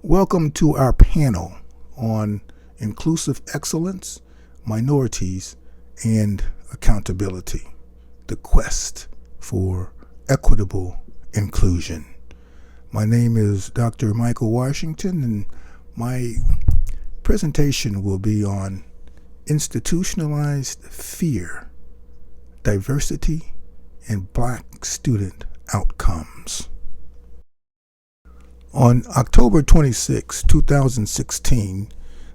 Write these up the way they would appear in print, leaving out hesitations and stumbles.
Welcome to our panel on inclusive excellence, minorities, and accountability, the quest for equitable inclusion. My name is Dr. Michael Washington, and my presentation will be on institutionalized fear, diversity, and Black student outcomes. On October 26, 2016,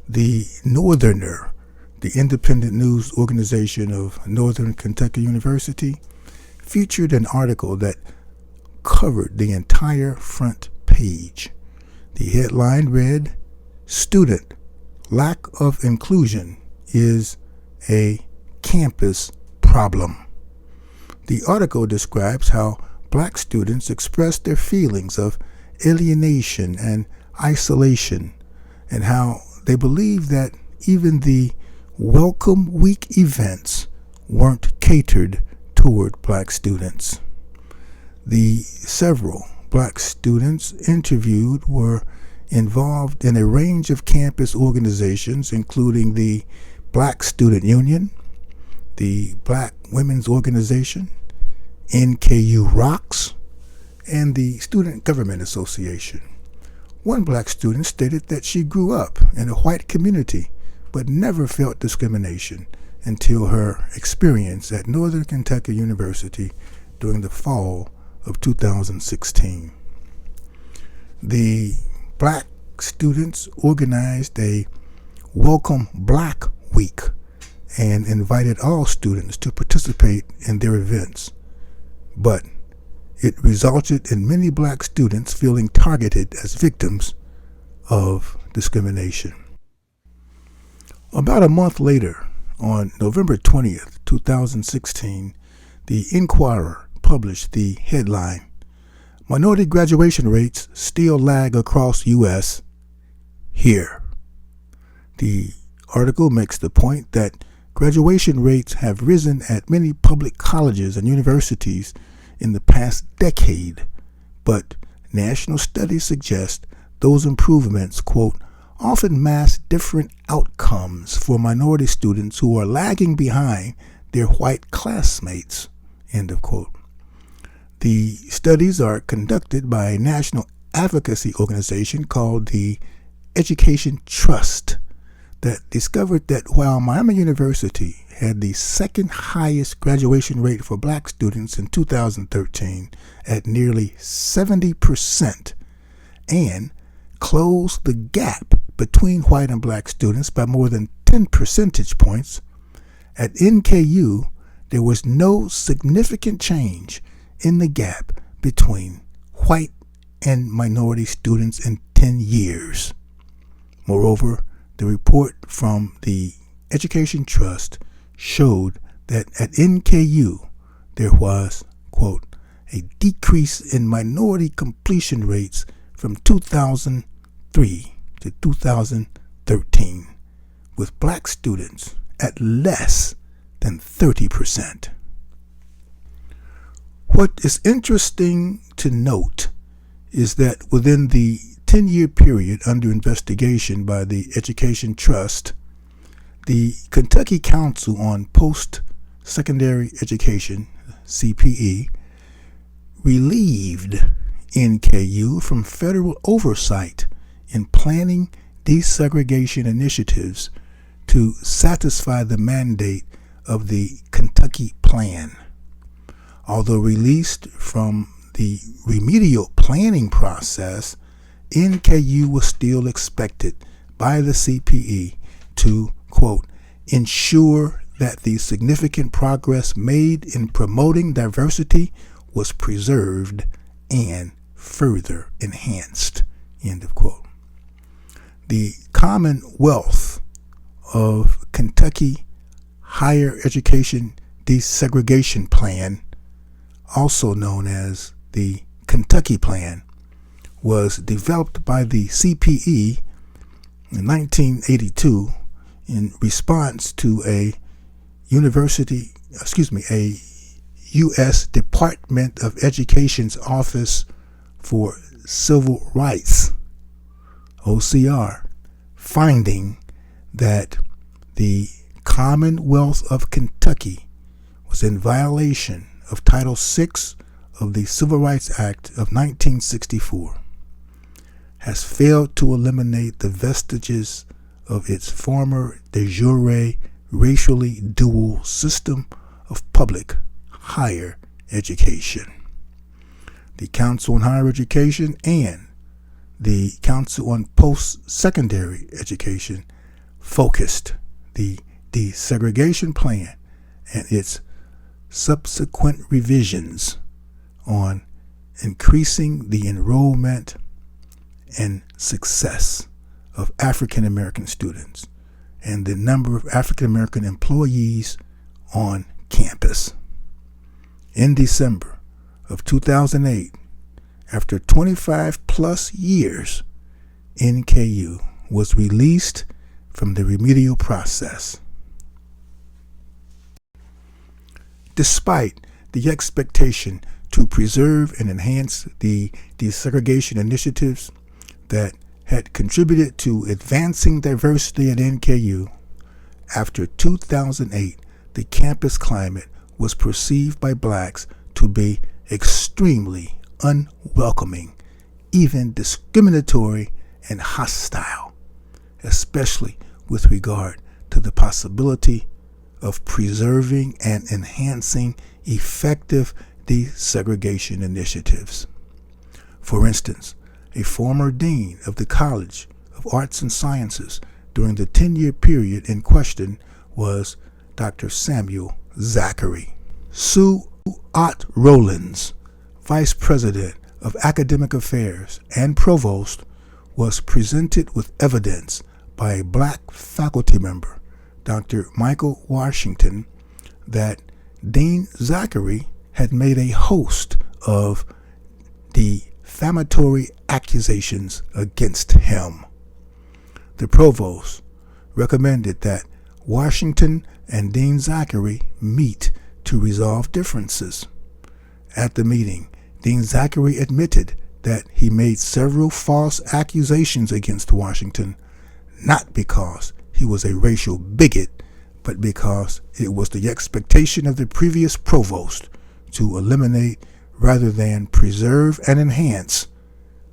the Northerner, the independent news organization of Northern Kentucky University, featured an article that covered the entire front page. The headline read, "Student Lack of Inclusion is a Campus Problem." The article describes how Black students express their feelings of alienation and isolation, and how they believe that even the Welcome Week events weren't catered toward Black students. The several Black students interviewed were involved in a range of campus organizations, including the Black Student Union, the Black Women's Organization, NKU Rocks, and the Student Government Association. One Black student stated that she grew up in a white community but never felt discrimination until her experience at Northern Kentucky University during the fall of 2016. The Black students organized a Welcome Black Week and invited all students to participate in their events, but it resulted in many Black students feeling targeted as victims of discrimination. About a month later, on November 20th, 2016, the Inquirer published the headline, "Minority Graduation Rates Still Lag Across U.S. Here." The article makes the point that graduation rates have risen at many public colleges and universities in the past decade, but national studies suggest those improvements, quote, often mask different outcomes for minority students who are lagging behind their white classmates, end of quote. The studies are conducted by a national advocacy organization called the Education Trust that discovered that while Miami University had the second highest graduation rate for Black students in 2013 at nearly 70%, and closed the gap between white and Black students by more than 10 percentage points, at NKU there was no significant change in the gap between white and minority students in 10 years. Moreover, the report from the Education Trust showed that at NKU there was, quote, a decrease in minority completion rates from 2003 to 2013, with Black students at less than 30%. What is interesting to note is that within the 10-year period under investigation by the Education Trust, the Kentucky Council on Post-Secondary Education, CPE, relieved NKU from federal oversight in planning desegregation initiatives to satisfy the mandate of the Kentucky Plan. Although released from the remedial planning process, NKU was still expected by the CPE to, quote, ensure that the significant progress made in promoting diversity was preserved and further enhanced, end of quote. The Commonwealth of Kentucky Higher Education Desegregation Plan, also known as the Kentucky Plan, was developed by the CPE in 1982 in response to a U.S. Department of Education's Office for Civil Rights OCR, finding that the Commonwealth of Kentucky was in violation of Title VI of the Civil Rights Act of 1964, has failed to eliminate the vestiges of its former de jure racially dual system of public higher education. The Council on Higher Education and the Council on Post-Secondary Education focused the desegregation plan and its subsequent revisions on increasing the enrollment and success of African American students and the number of African American employees on campus. In December of 2008, after 25 plus years, NKU was released from the remedial process. Despite the expectation to preserve and enhance the desegregation initiatives that had contributed to advancing diversity at NKU, after 2008, the campus climate was perceived by blacks to be extremely unwelcoming, even discriminatory and hostile, especially with regard to the possibility of preserving and enhancing effective desegregation initiatives. For instance, a former dean of the College of Arts and Sciences during the 10-year period in question was Dr. Samuel Zachary. Sue Ott Rollins, Vice President of Academic Affairs and Provost, was presented with evidence by a black faculty member, Dr. Michael Washington, that Dean Zachary had made a host of defamatory accusations against him. The provost recommended that Washington and Dean Zachary meet to resolve differences. At the meeting, Dean Zachary admitted that he made several false accusations against Washington, not because he was a racial bigot, but because it was the expectation of the previous provost to eliminate rather than preserve and enhance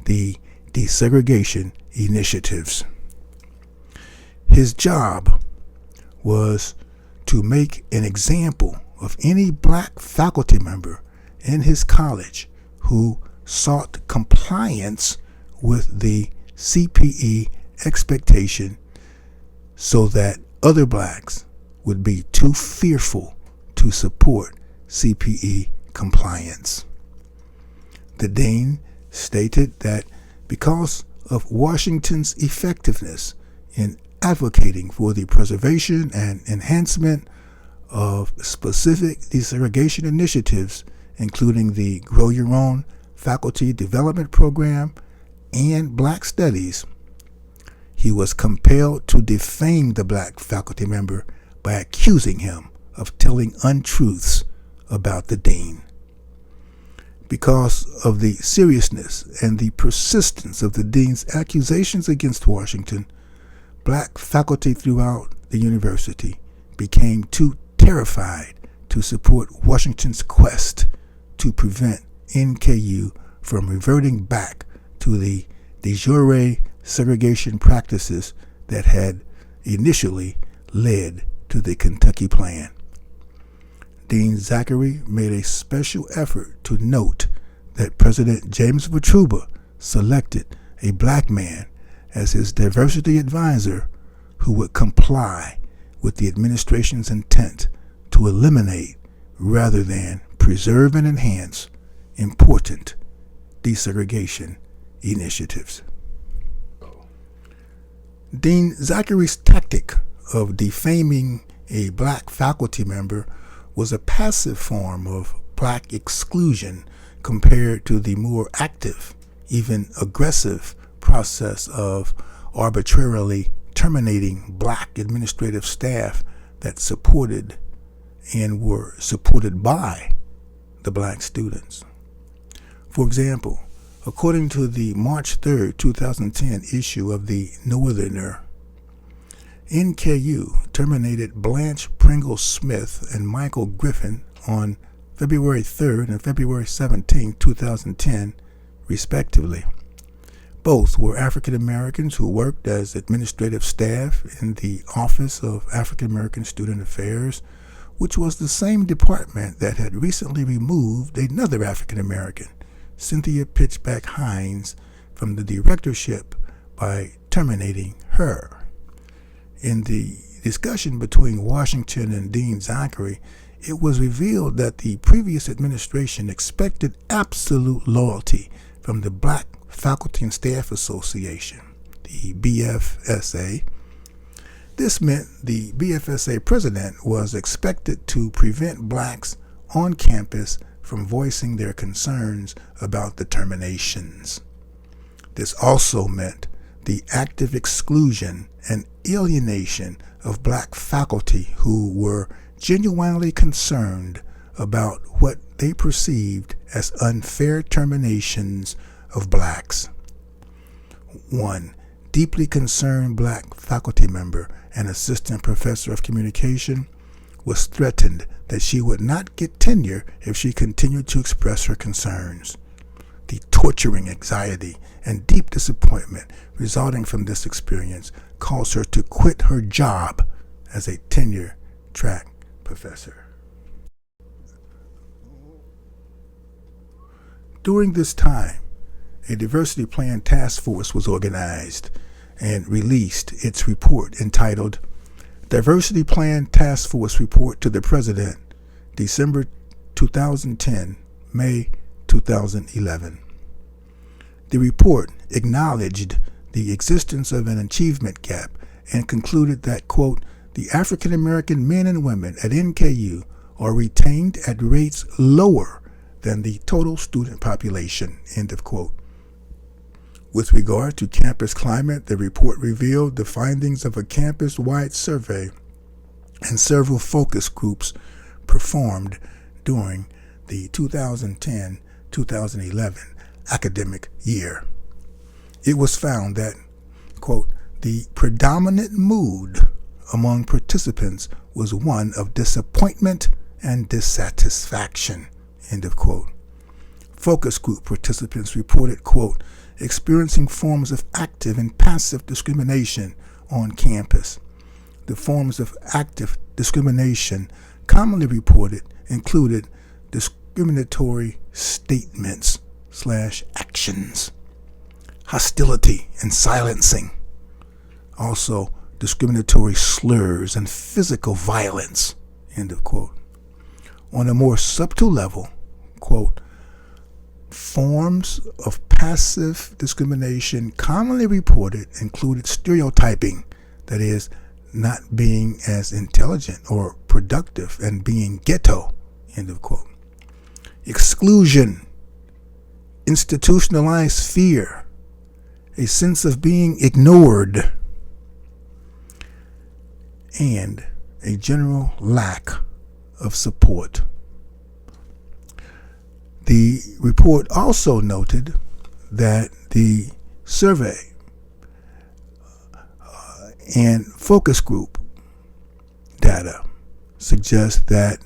the desegregation initiatives. His job was to make an example of any black faculty member in his college who sought compliance with the CPE expectation so that other blacks would be too fearful to support CPE compliance. The dean stated that because of Washington's effectiveness in advocating for the preservation and enhancement of specific desegregation initiatives, including the Grow Your Own Faculty Development Program and Black Studies, he was compelled to defame the black faculty member by accusing him of telling untruths about the dean. Because of the seriousness and the persistence of the dean's accusations against Washington, black faculty throughout the university became too terrified to support Washington's quest to prevent NKU from reverting back to the de jure segregation practices that had initially led to the Kentucky Plan. Dean Zachary made a special effort to note that President James Vitruba selected a black man as his diversity advisor who would comply with the administration's intent to eliminate rather than preserve and enhance important desegregation initiatives. Dean Zachary's tactic of defaming a black faculty member was a passive form of black exclusion compared to the more active, even aggressive process of arbitrarily terminating black administrative staff that supported and were supported by the black students. For example, According to the March 3, 2010 issue of the Northerner, NKU terminated Blanche Pringle Smith and Michael Griffin on February 3rd and February 17, 2010, respectively. Both were African Americans who worked as administrative staff in the Office of African American Student Affairs, which was the same department that had recently removed another African American, Cynthia Pitchback Hines, from the directorship by terminating her. In the discussion between Washington and Dean Zachary, it was revealed that the previous administration expected absolute loyalty from the Black Faculty and Staff Association, the BFSA. This meant the BFSA president was expected to prevent blacks on campus from voicing their concerns about the terminations. This also meant the active exclusion and alienation of black faculty who were genuinely concerned about what they perceived as unfair terminations of blacks. One deeply concerned black faculty member and assistant professor of communication was threatened that she would not get tenure if she continued to express her concerns. The torturing anxiety and deep disappointment resulting from this experience caused her to quit her job as a tenure-track professor. During this time, a diversity plan task force was organized and released its report entitled Diversity Plan Task Force Report to the President, December 2010, May 2011. The report acknowledged the existence of an achievement gap and concluded that, quote, the African American men and women at NKU are retained at rates lower than the total student population, end of quote. With regard to campus climate, the report revealed the findings of a campus-wide survey and several focus groups performed during the 2010-2011 academic year. It was found that, quote, the predominant mood among participants was one of disappointment and dissatisfaction, end of quote. Focus group participants reported, quote, experiencing forms of active and passive discrimination on campus. The forms of active discrimination commonly reported included discriminatory statements/actions, hostility and silencing, also discriminatory slurs and physical violence, end of quote. On a more subtle level, quote, forms of passive discrimination commonly reported included stereotyping, that is, not being as intelligent or productive and being ghetto, end of quote. Exclusion, institutionalized fear, a sense of being ignored, and a general lack of support. The report also noted that the survey and focus group data suggest that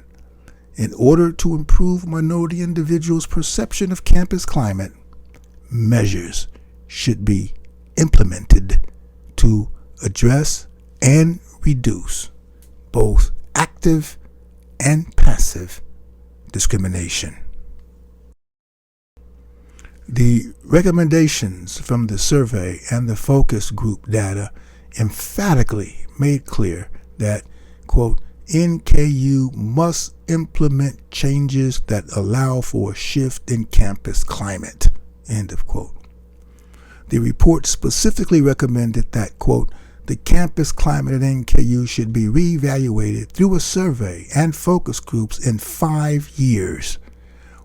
in order to improve minority individuals' perception of campus climate, measures should be implemented to address and reduce both active and passive discrimination. The recommendations from the survey and the focus group data emphatically made clear that, quote, NKU must implement changes that allow for a shift in campus climate, end of quote. The report specifically recommended that, quote, the campus climate at NKU should be reevaluated through a survey and focus groups in 5 years.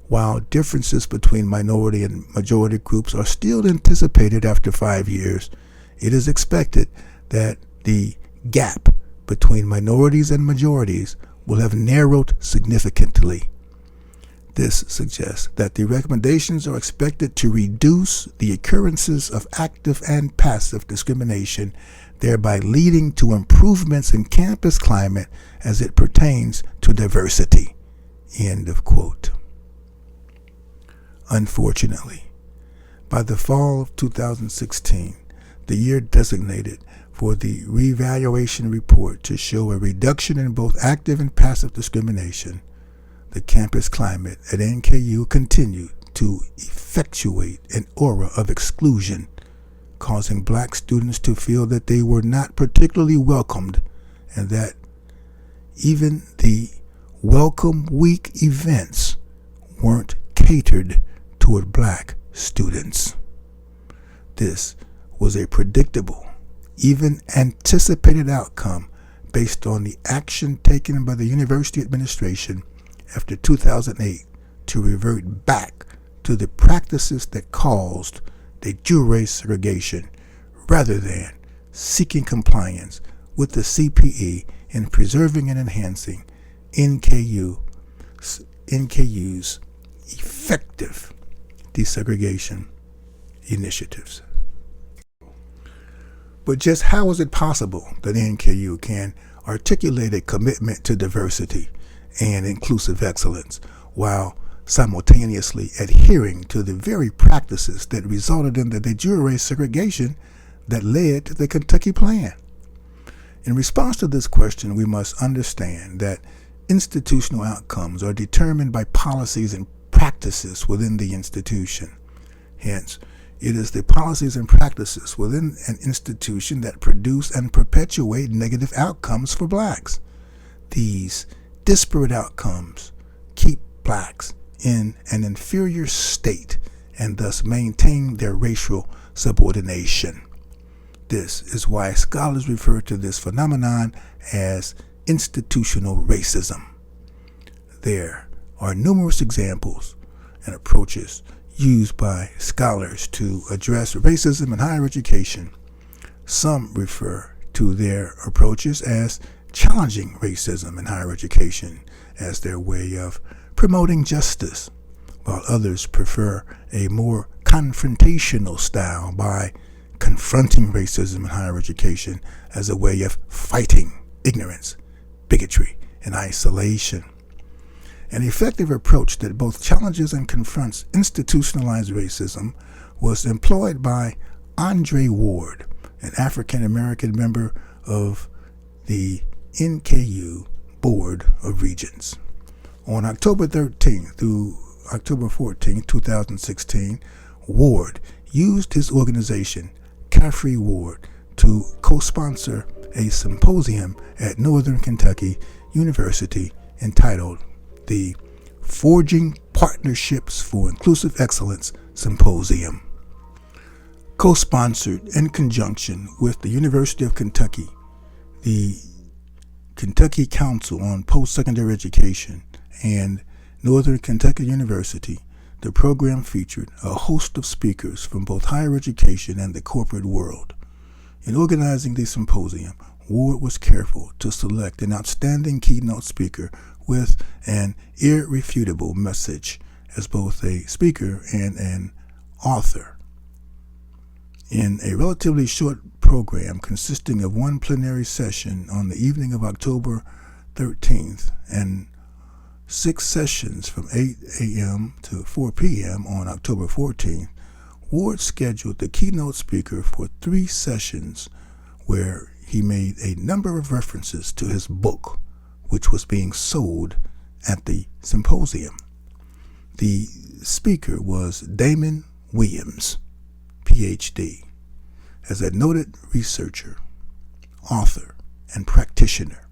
While differences between minority and majority groups are still anticipated after 5 years, it is expected that the gap between minorities and majorities will have narrowed significantly. This suggests that the recommendations are expected to reduce the occurrences of active and passive discrimination, thereby leading to improvements in campus climate as it pertains to diversity. End of quote. Unfortunately, by the fall of 2016, the year designated for the reevaluation report to show a reduction in both active and passive discrimination, the campus climate at NKU continued to effectuate an aura of exclusion, causing black students to feel that they were not particularly welcomed and that even the Welcome Week events weren't catered toward black students. This was a predictable, even anticipated outcome based on the action taken by the university administration after 2008 to revert back to the practices that caused de jure segregation rather than seeking compliance with the CPE in preserving and enhancing NKU's effective desegregation initiatives. But just how is it possible that NKU can articulate a commitment to diversity and inclusive excellence while simultaneously adhering to the very practices that resulted in the de jure segregation that led to the Kentucky Plan? In response to this question, we must understand that institutional outcomes are determined by policies and practices within the institution. Hence, it is the policies and practices within an institution that produce and perpetuate negative outcomes for blacks. These disparate outcomes keep blacks in an inferior state and thus maintain their racial subordination. This is why scholars refer to this phenomenon as institutional racism. There are numerous examples and approaches used by scholars to address racism in higher education. Some refer to their approaches as challenging racism in higher education as their way of promoting justice, while others prefer a more confrontational style by confronting racism in higher education as a way of fighting ignorance, bigotry, and isolation. An effective approach that both challenges and confronts institutionalized racism was employed by Andre Ward, an African-American member of the NKU Board of Regents. On October 13 through October 14, 2016, Ward used his organization, Caffrey Ward, to co-sponsor a symposium at Northern Kentucky University entitled the Forging Partnerships for Inclusive Excellence Symposium. Co-sponsored in conjunction with the University of Kentucky, the Kentucky Council on Post-Secondary Education, and Northern Kentucky University, the program featured a host of speakers from both higher education and the corporate world. In organizing the symposium, Ward was careful to select an outstanding keynote speaker with an irrefutable message as both a speaker and an author. In a relatively short program consisting of one plenary session on the evening of October 13th and 6 sessions from 8 a.m. to 4 p.m. on October 14th, Ward scheduled the keynote speaker for 3 sessions where he made a number of references to his book, which was being sold at the symposium. The speaker was Damon Williams, Ph.D. As a noted researcher, author, and practitioner,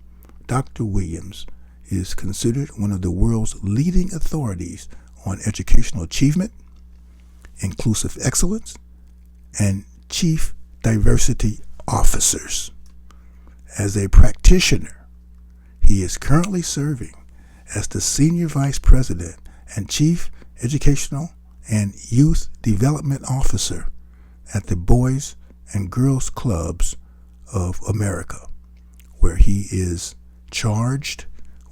Dr. Williams is considered one of the world's leading authorities on educational achievement, inclusive excellence, and chief diversity officers. As a practitioner, he is currently serving as the Senior Vice President and Chief Educational and Youth Development Officer at the Boys and Girls Clubs of America, where he is charged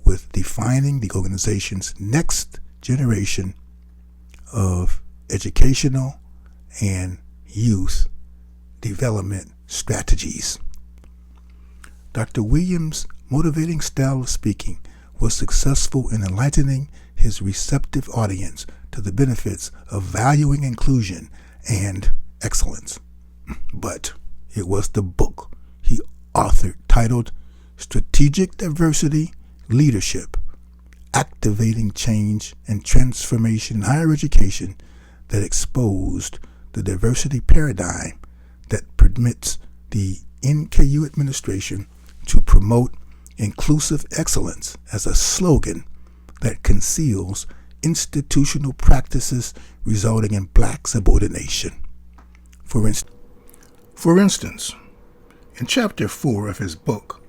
with defining the organization's next generation of educational and youth development strategies. Dr. Williams' motivating style of speaking was successful in enlightening his receptive audience to the benefits of valuing inclusion and excellence. But it was the book he authored titled Strategic Diversity Leadership, Activating Change and Transformation in Higher Education that exposed the diversity paradigm that permits the NKU administration to promote inclusive excellence as a slogan that conceals institutional practices resulting in black subordination. For instance, in Chapter 4 of his book,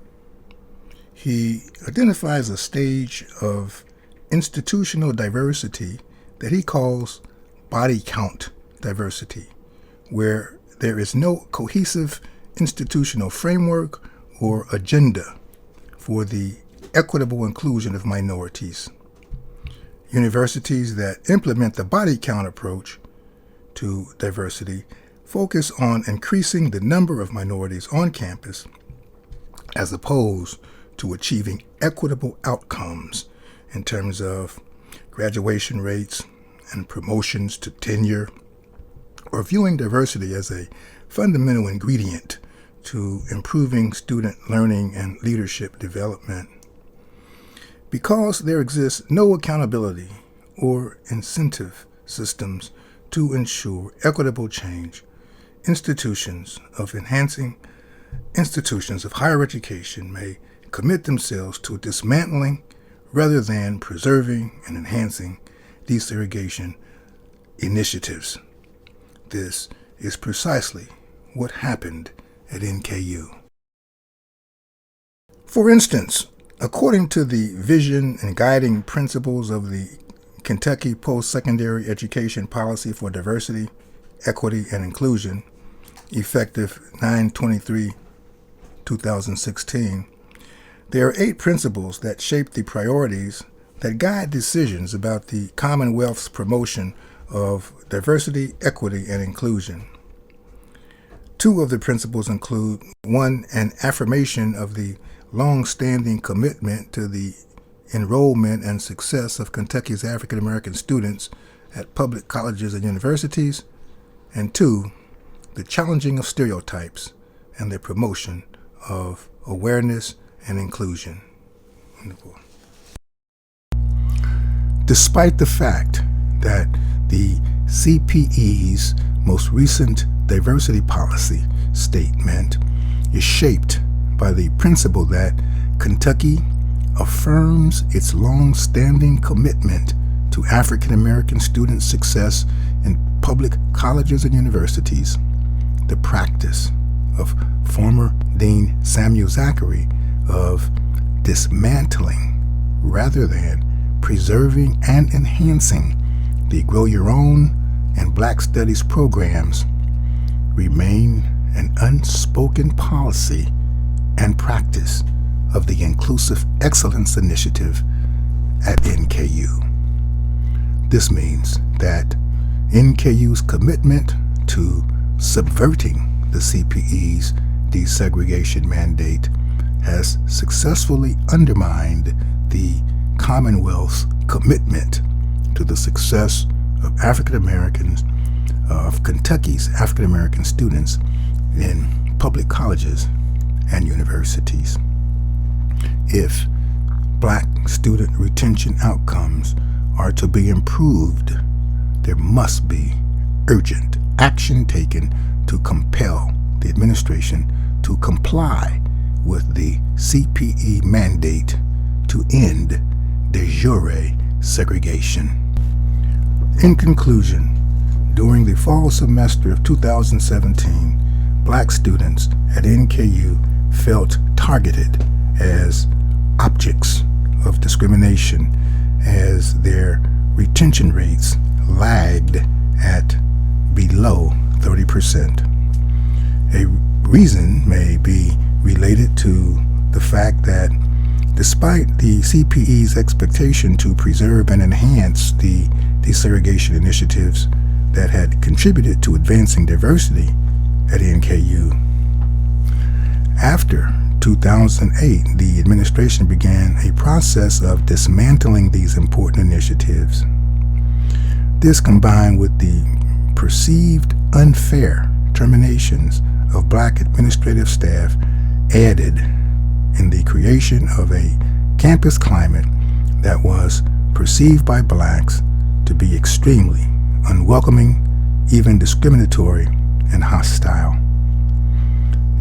he identifies a stage of institutional diversity that he calls body count diversity, where there is no cohesive institutional framework or agenda for the equitable inclusion of minorities. Universities that implement the body count approach to diversity focus on increasing the number of minorities on campus as opposed to achieving equitable outcomes in terms of graduation rates and promotions to tenure, or viewing diversity as a fundamental ingredient to improving student learning and leadership development. Because there exists no accountability or incentive systems to ensure equitable change, institutions of higher education may commit themselves to dismantling rather than preserving and enhancing desegregation initiatives. This is precisely what happened at NKU. For instance, according to the vision and guiding principles of the Kentucky Post-Secondary Education Policy for Diversity, Equity, and Inclusion, effective 9/23/2016, there are 8 principles that shape the priorities that guide decisions about the Commonwealth's promotion of diversity, equity, and inclusion. 2 of the principles include: 1, an affirmation of the long-standing commitment to the enrollment and success of Kentucky's African American students at public colleges and universities, and 2, the challenging of stereotypes and the promotion of awareness and inclusion. Despite the fact that the CPE's most recent diversity policy statement is shaped by the principle that Kentucky affirms its long-standing commitment to African American students' success in public colleges and universities, the practice of former Dean Samuel Zachary of dismantling rather than preserving and enhancing the Grow Your Own and Black Studies programs remain an unspoken policy and practice of the Inclusive Excellence Initiative at NKU. This means that NKU's commitment to subverting the CPE's desegregation mandate has successfully undermined the Commonwealth's commitment to the success of African Americans, of Kentucky's African American students in public colleges and universities. If Black student retention outcomes are to be improved, there must be urgent action taken to compel the administration to comply with the CPE mandate to end de jure segregation. In conclusion, during the fall semester of 2017, Black students at NKU felt targeted as objects of discrimination as their retention rates lagged at below 30%. A reason may be related to the fact that Despite the CPE's expectation to preserve and enhance the desegregation initiatives that had contributed to advancing diversity at NKU, after 2008, the administration began a process of dismantling these important initiatives. This, combined with the perceived unfair terminations of black administrative staff, aided in the creation of a campus climate that was perceived by blacks to be extremely unwelcoming, even discriminatory and hostile.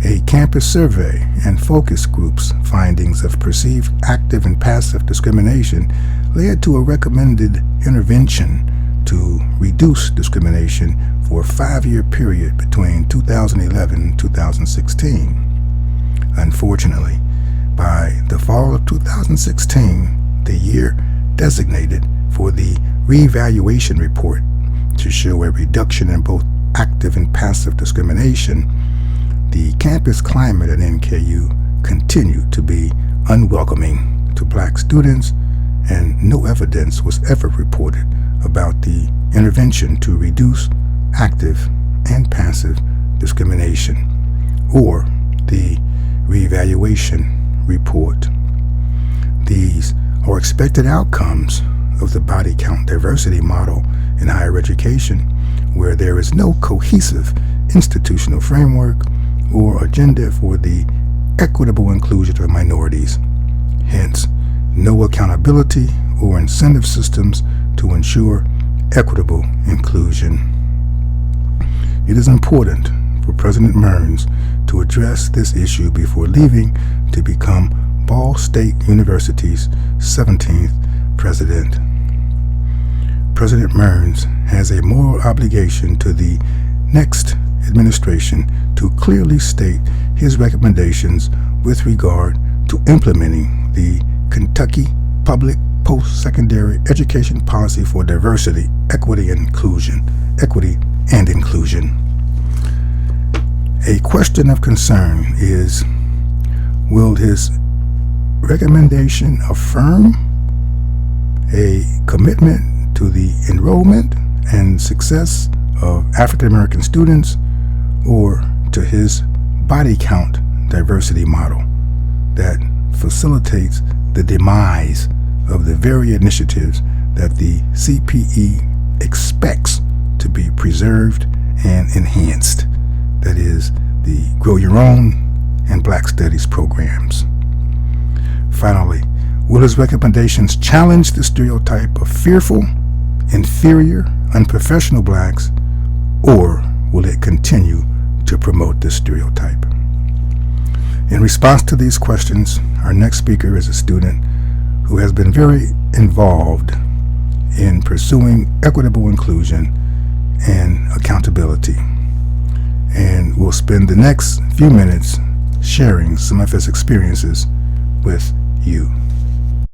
A campus survey and focus groups' findings of perceived active and passive discrimination led to a recommended intervention to reduce discrimination for a 5-year period between 2011 and 2016. Unfortunately, by the fall of 2016, the year designated for the reevaluation report to show a reduction in both active and passive discrimination, the campus climate at NKU continued to be unwelcoming to black students, and no evidence was ever reported about the intervention to reduce active and passive discrimination or the reevaluation report. These are expected outcomes of the body count diversity model in higher education, where there is no cohesive institutional framework or agenda for the equitable inclusion of minorities, hence no accountability or incentive systems to ensure equitable inclusion. It is important for President Mearns to address this issue before leaving to become Ball State University's 17th president. President Mearns has a moral obligation to the next administration to clearly state his recommendations with regard to implementing the Kentucky Public Post-Secondary Education Policy for Diversity, Equity, and Inclusion. A question of concern is, will his recommendation affirm a commitment to the enrollment and success of African American students, or to his body count diversity model that facilitates the demise of the very initiatives that the CPE expects to be preserved and enhanced, that is, the Grow Your Own and Black Studies programs. Finally, will his recommendations challenge the stereotype of fearful, inferior, unprofessional blacks, or will it continue to promote this stereotype? In response to these questions, our next speaker is a student who has been very involved in pursuing equitable inclusion and accountability, and will spend the next few minutes sharing some of his experiences with you.